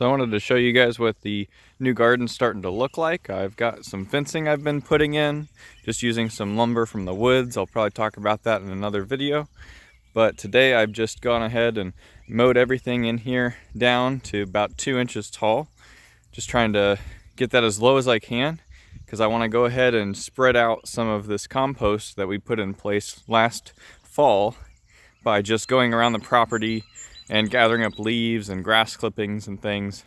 So I wanted to show you guys what the new garden's starting to look like. I've got some fencing I've been putting in, just using some lumber from the woods. I'll probably talk about that in another video. But today I've just gone ahead and mowed everything in here down to about 2 inches tall. Just trying to get that as low as I can, because I want to go ahead and spread out some of this compost that we put in place last fall by just going around the property and gathering up leaves and grass clippings and things.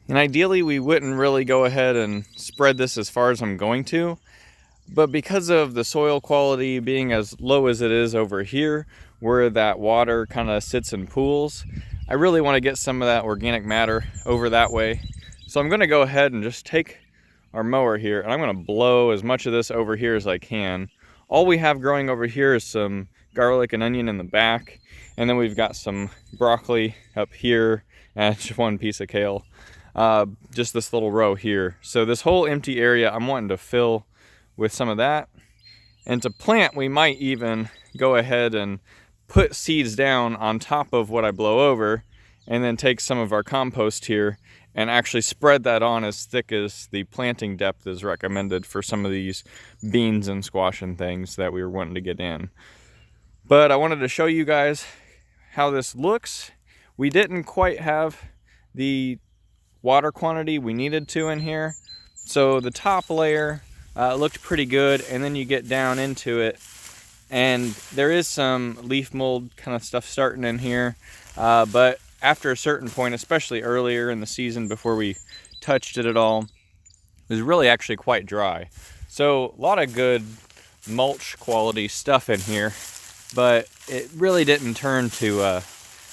And ideally we wouldn't really go ahead and spread this as far as I'm going to, but because of the soil quality being as low as it is over here, where that water kind of sits in pools, I really want to get some of that organic matter over that way. So I'm going to go ahead and just take our mower here and I'm going to blow as much of this over here as I can. All we have growing over here is some garlic and onion in the back, and then we've got some broccoli up here and just one piece of kale, just this little row here. So this whole empty area I'm wanting to fill with some of that. And to plant, we might even go ahead and put seeds down on top of what I blow over, and then take some of our compost here and actually spread that on as thick as the planting depth is recommended for some of these beans and squash and things that we were wanting to get in. But I wanted to show you guys how this looks. We didn't quite have the water quantity we needed to in here, so the top layer looked pretty good, and then you get down into it and there is some leaf mold kind of stuff starting in here, but after a certain point, especially earlier in the season before we touched it at all, it was really actually quite dry. So a lot of good mulch quality stuff in here, but it really didn't turn to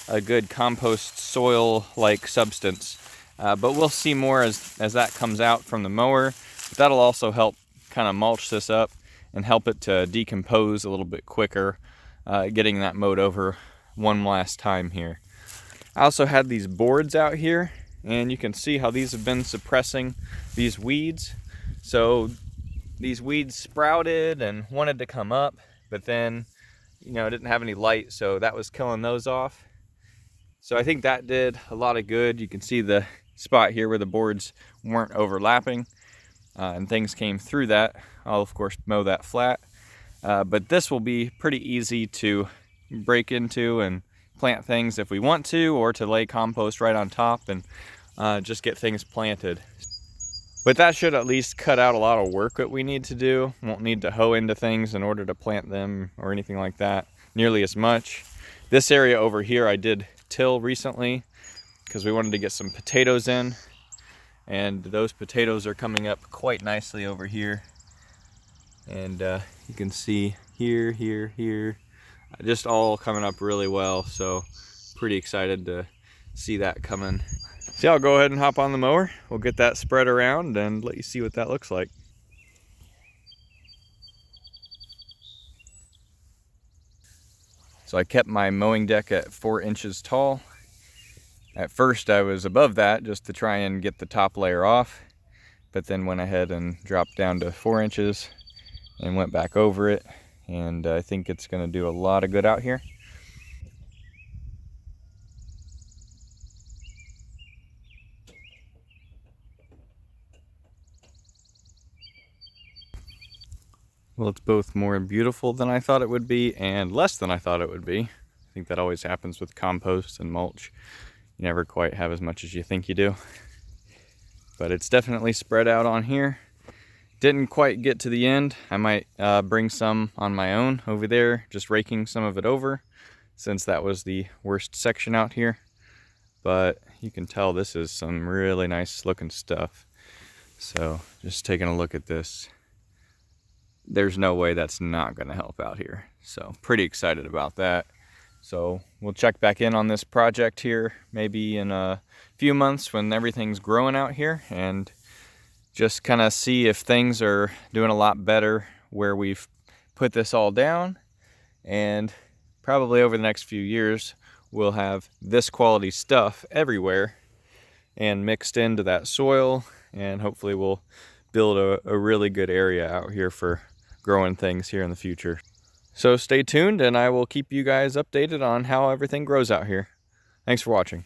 a good compost soil like substance. But we'll see more as that comes out from the mower. But that'll also help kind of mulch this up and help it to decompose a little bit quicker, getting that mowed over one last time here. I also had these boards out here, and you can see how these have been suppressing these weeds. So these weeds sprouted and wanted to come up, but then, you know, it didn't have any light, so that was killing those off. So I think that did a lot of good. You can see the spot here where the boards weren't overlapping, and things came through that. I'll of course mow that flat, but this will be pretty easy to break into and plant things if we want to, or to lay compost right on top and just get things planted. But that should at least cut out a lot of work that we need to do. Won't need to hoe into things in order to plant them or anything like that nearly as much. This area over here I did till recently because we wanted to get some potatoes in, and those potatoes are coming up quite nicely over here. And you can see here, just all coming up really well, so pretty excited to see that coming. So I'll go ahead and hop on the mower. We'll get that spread around and let you see what that looks like. So I kept my mowing deck at 4 inches tall. At first I was above that just to try and get the top layer off, but then went ahead and dropped down to 4 inches and went back over it. And I think it's going to do a lot of good out here. Well, it's both more beautiful than I thought it would be and less than I thought it would be. I think that always happens with compost and mulch. You never quite have as much as you think you do. But it's definitely spread out on here. Didn't quite get to the end. I might bring some on my own over there, just raking some of it over, since that was the worst section out here. But you can tell this is some really nice looking stuff. So just taking a look at this, there's no way that's not going to help out here. So pretty excited about that. So we'll check back in on this project here maybe in a few months when everything's growing out here, and just kind of see if things are doing a lot better where we've put this all down. And probably over the next few years we'll have this quality stuff everywhere and mixed into that soil, and hopefully we'll build a really good area out here for growing things here in the future. So stay tuned and I will keep you guys updated on how everything grows out here. Thanks for watching.